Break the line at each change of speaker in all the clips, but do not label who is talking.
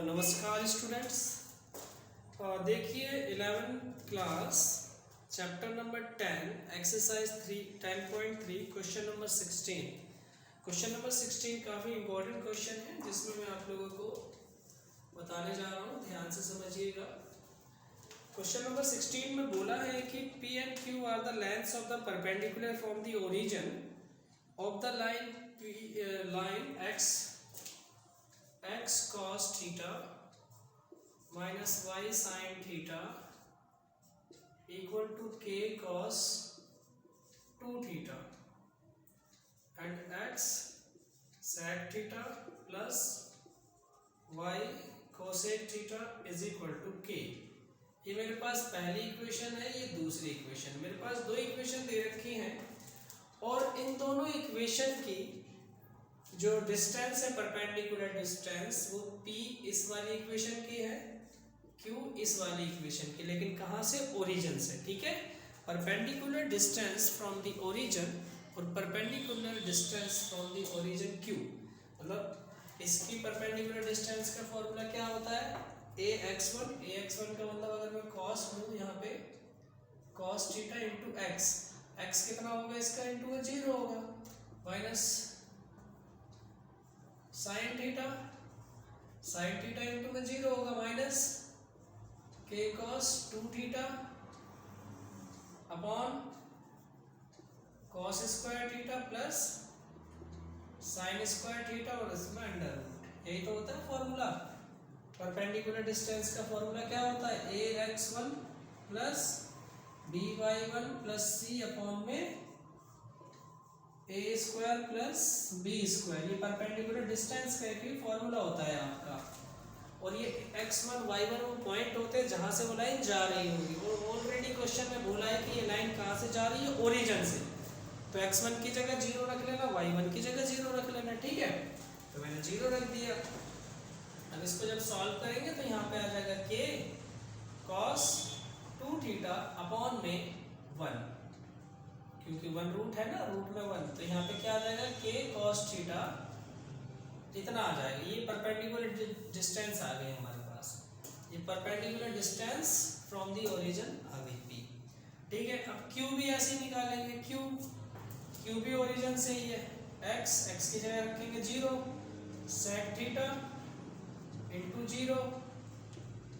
नमस्कार स्टूडेंट्स। देखिए 11th class chapter number 10 exercise 10.3 question number 16। Question number 16 काफ़ी important question है जिसमें मैं आप लोगों को बताने जा रहा हूँ, ध्यान से समझिएगा। क्वेश्चन नंबर 16 में बोला है कि P and Q are the lengths of the perpendicular from the origin of the line x cos theta minus y sin theta equal to k cos 2 theta and x sec theta plus y cosec theta is equal to k। ये मेरे पास पहली equation है, ये दूसरी equation. मेरे पास दो equation दे रखी हैं और इन दोनों इक्वेशन की जो डिस्टेंस है, परपेंडिकुलर डिस्टेंस, वो P इस वाली इक्वेशन की है, Q इस वाली इक्वेशन की, लेकिन कहाँ से? ओरिजिन से। ठीक है, perpendicular distance from the origin और perpendicular distance from the origin Q, मतलब इसकी परपेंडिकुलर डिस्टेंस का फॉर्मूला क्या होता है? ax1 का मतलब अगर मैं cos लूँ यहाँ पे cos थीटा इंटू x कितना होगा इसका? इंटू 0 होगा, माइनस साइन थीटा इंटू में 0 होगा, minus k cos 2 theta upon cos square theta plus sign square theta और इसमें अंडर रूट। यही तो होता है फॉर्मूला। परपेंडिकुलर डिस्टेंस का फॉर्मूला क्या होता है? ax1 plus by1 plus c upon में a square plus b square. ये परपेंडिकुलर डिस्टेंस का एक फॉर्मूला होता है आपका। और ये x1 y1 वो पॉइंट होते हैं जहां से वो लाइन जा रही होगी। और ऑलरेडी क्वेश्चन में बोला है कि ये लाइन कहां से जा रही है? ओरिजिन से। तो x1 की जगह 0 रख लेना, y1 की जगह 0 रख लेना। ठीक है, तो मैंने 0 रख दिया। अब इसको जब सॉल्व करेंगे तो यहाँ पे आ जाएगा k cos 2 थीटा अपॉन में 1, क्योंकि 1 रूट है ना, रूट में 1, तो यहाँ पे क्या आ जाएगा? k cos थीटा इतना आ जाएगा। ये परपेंडिकुलर डिस्टेंस आ गई हमारे पास, ये perpendicular distance from the origin आ गई P। ठीक है, अब Q भी ऐसे ही निकालेंगे। Q भी ओरिजिन से ही है। x की जगह रखेंगे 0, sec theta into 0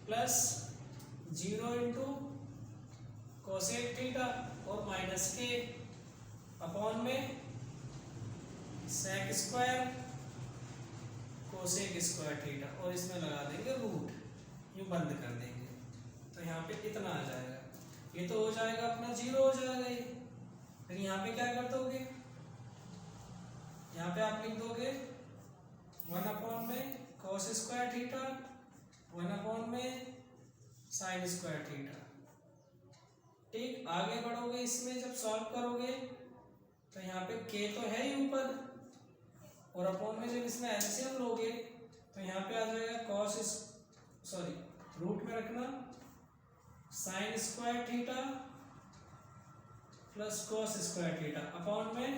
plus 0 into cosec theta और माइनस k अपॉन में sec square cosec square theta और इसमें लगा देंगे रूट, यूँ बंद कर देंगे तो यहाँ पे कितना आ जाएगा? ये तो हो जाएगा अपना 0 हो जाएगा ये। फिर यहाँ पे क्या कर दोगे? यहाँ पे आप लिख दोगे 1 अपॉन में cos स्क्वायर थीटा 1 अपॉन में साइन स्क्वायर थीटा। ठीक, आगे बढ़ोगे इसमें जब सॉल्व करोगे तो यहाँ पे k तो है ही ऊपर, और अपॉन में जब इसमें एलसीएम लोगे तो यहाँ पे आ जाएगा रूट में रखना sign square theta plus cos square theta upon में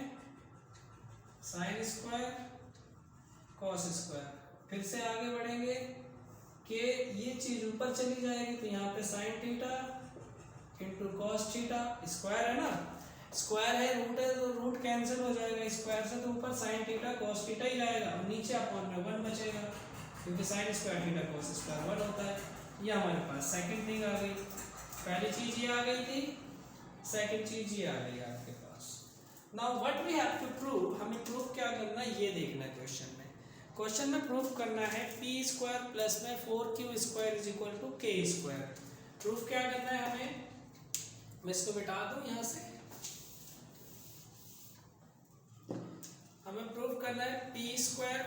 साइन स्क्वायर cos स्क्वायर। फिर से आगे बढ़ेंगे कि ये चीज ऊपर चली जाएगी तो यहाँ पे sine theta into cos theta, square है ना, स्क्वायर है, रूट है तो रूट कैंसिल हो जाएगा स्क्वायर से, तो ऊपर साइन थीटा cos थीटा ही आएगा और नीचे अपॉन में 1 बचेगा, क्योंकि sign square theta cos square 1 होता है। ये हमारे पास सेकंड थिंग आ गई। पहली चीज ये आ गई थी, सेकंड चीज ये आ गई आपके पास। Now what we have to prove, हमें प्रूव क्या करना है ये देखना है क्वेश्चन में प्रूव करना है p स्क्वायर प्लस में 4q square is equal to k square. Proof क्या करना है हमें? मैं इसको मिटा दूं यहाँ से। हमें प्रूफ करना है p square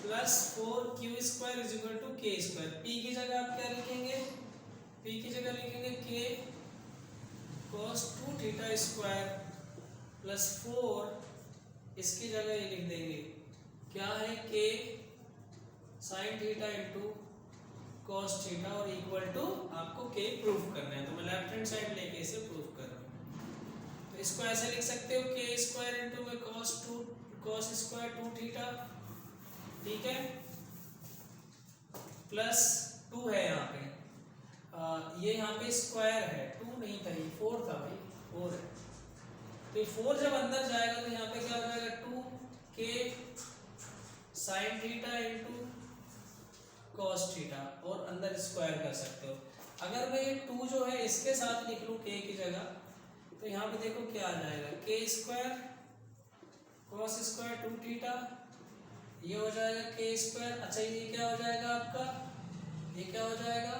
plus 4q square is equal to k square. p की जगह आप क्या लिखेंगे? p की जगह लिखेंगे k cos 2 theta square plus 4, इसकी जगह ये लिख देंगे क्या है? k sine theta into cos theta और इक्वल टू आपको k प्रूफ करना है। तो मैं लेफ्ट हैंड साइड लेके इसे प्रूफ कर रहा हूँ। तो इसको ऐसे लिख सकते हो k स्क्वायर इंटू में cos स्क्वायर 2 थीटा। ठीक है, प्लस 2 है यहाँ पे, ये यहाँ पे स्क्वायर है, 2 नहीं था ये 4 था भाई, 4 है। तो ये 4 जब अंदर जाएगा तो यहाँ पे क्या हो जाएगा 2k sine theta into cos theta, और अंदर स्क्वायर कर सकते हो। अगर मैं ये 2 जो है इसके साथ लिख लूँ k की जगह, तो यहाँ पे देखो क्या आ जाएगा, k square cos square 2 theta, ये हो जाएगा k स्क्वायर। अच्छा ये क्या हो जाएगा आपका, ये क्या हो जाएगा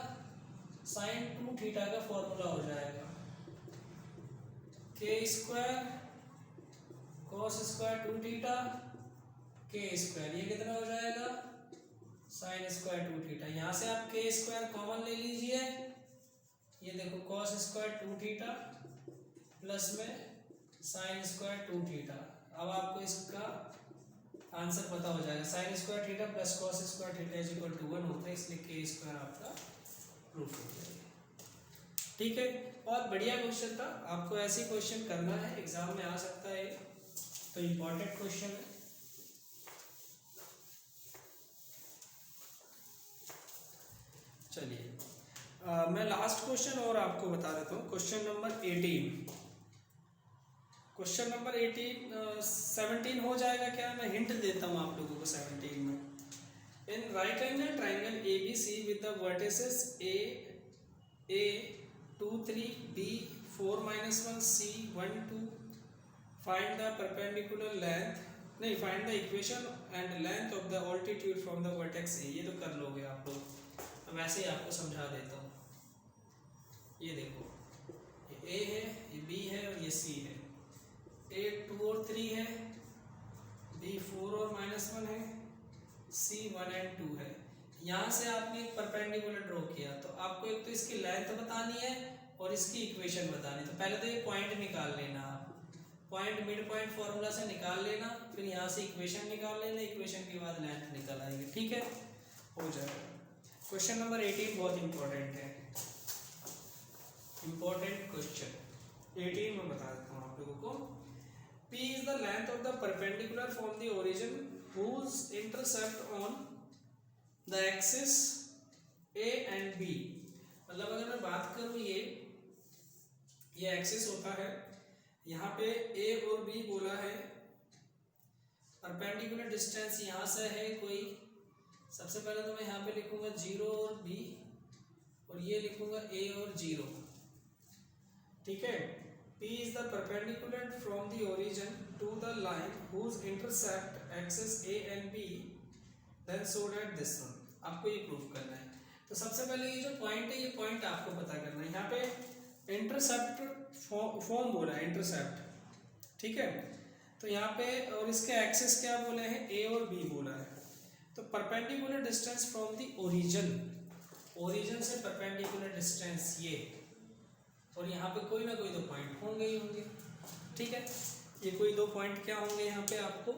साइन 2 थीटा का फॉर्मूला हो जाएगा k square cos square 2 theta k square, ये कितना हो जाएगा साइन स्क्वायर 2 थीटा। यहाँ से आप k स्क्वायर कॉमन ले लीजिए, ये देखो कॉस स्क्वायर 2 थीटा प्लस में साइन स्क्वायर 2 थीटा। अब आपको इसका आंसर पता हो जाएगा, sine square theta plus cos square theta is equal to 1 होता है, इसलिए k स्क्वायर आपका प्रूफ हो जाएगा। ठीक है, बहुत बढ़िया क्वेश्चन था, आपको ऐसे क्वेश्चन करना है, एग्जाम में आ सकता है, तो इम्पोर्टेंट क्वेश्चन है। चलिए मैं लास्ट क्वेश्चन और आपको बता देता हूँ, क्वेश्चन नंबर 18। क्वेश्चन नंबर 17 हो जाएगा क्या, मैं हिंट देता हूँ आप लोगों को 17 में। In right angle triangle ABC with the vertices A 2 3 B 4 -1 C 1 2 find the perpendicular length, नहीं find the equation and length of the altitude from the vertex A। ये तो कर लोगे आप लोग, वैसे ही आपको समझा देता हूँ। ये देखो ये A है, ये B है और ये C है। A 2 और 3 है, B 4 और -1 है, C 1 और 2 है। यहाँ से आपने एक परपेंडिकुलर ड्रॉ किया, तो आपको एक तो इसकी लेंथ बतानी है और इसकी इक्वेशन बतानी है। तो पहले तो ये पॉइंट निकाल लेना, आप पॉइंट मिड पॉइंट फॉर्मूला से निकाल लेना, फिर यहाँ से इक्वेशन निकाल लेना, इक्वेशन के बाद लेंथ निकल आएगी। ठीक है, हो जाएगा। क्वेश्चन नंबर 18 बहुत इंपॉर्टेंट है, इंपॉर्टेंट क्वेश्चन 18 में बता देता हूँ आप लोगों को। P is the length of the perpendicular from the origin whose intercept on the axis A and B। मतलब अगर मैं बात करूँ, ये एक्सिस होता है, यहाँ पे A और B बोला है, परपेंडिकुलर डिस्टेंस यहाँ से है कोई, सबसे पहले तो मैं यहाँ पे लिखूंगा 0 और B, और ये लिखूंगा A और 0। ठीक है, P is the perpendicular from the origin to the line whose intercept axis A and B then showed at this one। आपको ये प्रूफ करना है। तो सबसे पहले ये जो पॉइंट है, ये पॉइंट आपको पता करना है। यहाँ पे इंटरसेप्ट फॉर्म बोला है, इंटरसेप्ट। ठीक है, तो यहाँ पे और इसके एक्सिस क्या बोले हैं, A और B बोला है। तो perpendicular distance from the origin, origin से परपेंडिकुलर डिस्टेंस ये, और यहाँ पे कोई ना कोई दो पॉइंट होंगे ही होंगे। ठीक है, ये कोई दो पॉइंट क्या होंगे, यहाँ पे आपको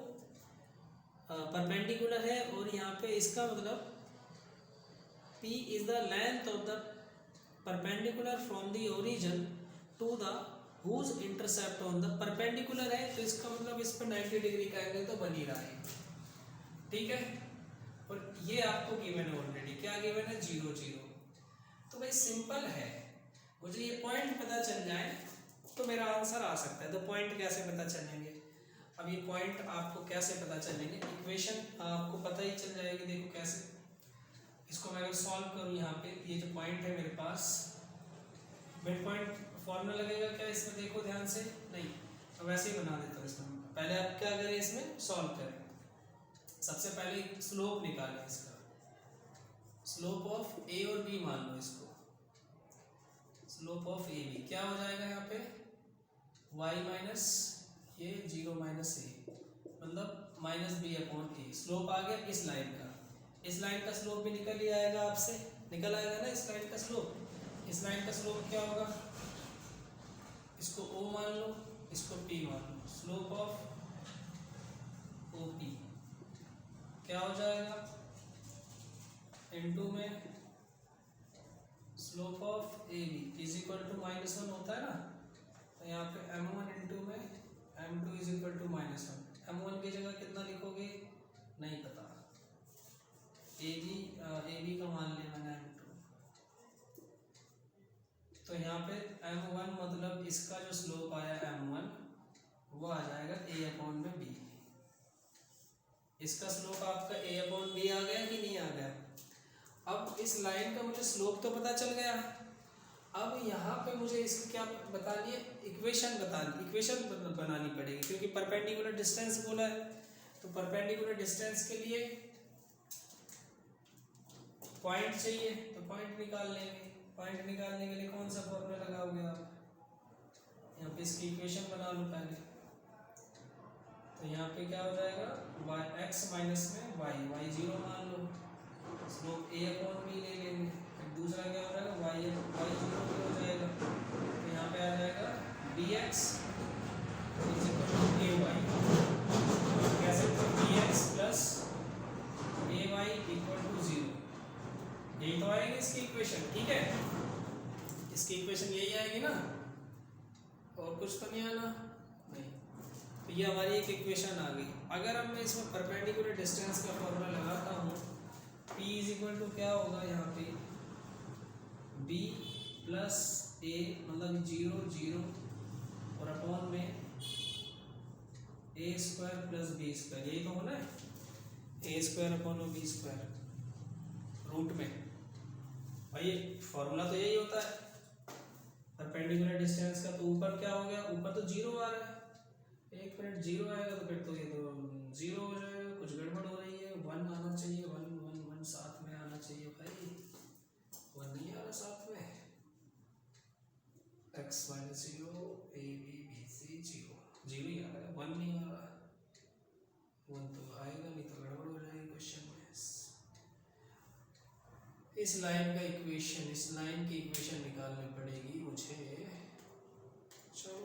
परपेंडिकुलर है, और यहाँ पे इसका मतलब P is the length of the perpendicular from the origin to the whose intercept on the perpendicular है, तो इसका मतलब इस पर 90 डिग्री का एंगल तो बन ही रहा है। ठीक है, और ये आपको गिवन है ऑलरेडी, क्या गिवन है 0 0। तो भाई सिंपल है, मुझे ये पॉइंट पता चल जाए तो मेरा आंसर आ सकता है। तो पॉइंट कैसे पता चलेंगे, अब ये पॉइंट आपको कैसे पता चलेंगे, इक्वेशन आपको पता ही चल जाएगी। देखो कैसे, इसको मैं अगर सॉल्व करूँ, यहाँ पे ये जो पॉइंट है मेरे पास, मिड पॉइंट फॉर्मूला लगेगा क्या इसमें, देखो ध्यान से, नहीं तो वैसे ही बना देता हूँ इसमें। पहले आप क्या करें, इसमें सॉल्व करें, सबसे पहले स्लोप निकालें इसका, स्लोप ऑफ A और B मान लो इसको, स्लोप ऑफ ए बी क्या हो जाएगा यहाँ पे, y माइनस ये 0 माइनस ए, मतलब माइनस बी अपॉन ए। स्लोप आ गया इस लाइन का, इस लाइन का स्लोप भी निकल ही आएगा, आपसे निकल आएगा ना इस लाइन का स्लोप। इस लाइन का स्लोप क्या होगा, इसको O मान लो, इसको P मान लो, स्लोप ऑफ OP क्या हो जाएगा, इनटू में slope of AB is equal to -1 होता है ना, तो यहाँ पे m1 इंटू में m2 is equal to -1। m1 की जगह कितना लिखोगे नहीं पता, AB का मान इसका स्लोप आपका a अपॉन बी आ गया कि नहीं आ गया। अब इस लाइन का मुझे स्लोप तो पता चल गया। अब यहाँ पे मुझे इसकी क्या बतानी है, इक्वेशन बनानी पड़ेगी, क्योंकि परपेंडिकुलर डिस्टेंस बोला है। तो परपेंडिकुलर डिस्टेंस के लिए पॉइंट चाहिए, तो पॉइंट निकाल लेंगे। पॉइंट निकालने के लिए कौन सा फॉर्मूला लगाओगे आप, यहाँ पे इसकी इक्वेशन बना लो पहले। तो यहाँ पे क्या हो जाएगा, x माइनस में y 0 मान लो, स्लोप a अपॉन b ले लेंगे। फिर दूसरा क्या हो जाएगा, y 0 हो जाएगा। तो यहाँ पे आ जाएगा dx ay, कैसे, तो dx plus ay equal to 0। यही तो आएगी इसकी इक्वेशन, ठीक है। इसकी इक्वेशन यही आएगी ना, और कुछ तो नहीं आना, नहीं। तो ये हमारी एक इक्वेशन आ गई। अगर अब मैं इसमें परपेंडिकुलर डिस्टेंस का फॉर्मूला लगाता हूँ, p इज इक्वल टू क्या होगा यहाँ पे, b प्लस a, मतलब 0 0 और अपॉन में a square plus b square, यही तो होना है, a square upon b square root में। भाई फॉर्मूला तो यही होता है परपेंडिकुलर डिस्टेंस का। तो ऊपर क्या हो गया, ऊपर तो 0 आ रहा है, 1 मिनट 0 आएगा तो फिर तो ये तो 0 हो जाएगा, कुछ गड़बड़ हो रही है। 1 आना चाहिए, 1 1 1 साथ में आना चाहिए भाई, 1 नहीं आ रहा साथ में। x minus 0 a b b c 0 0 ही आ रहा है, 1 नहीं आ रहा। 1 तो आएगा नहीं तो गड़बड़ हो जाएगी क्वेश्चन में। इस लाइन का इक्वेशन, इस लाइन की इक्वेशन निकालनी पड़ेगी मुझे। चलो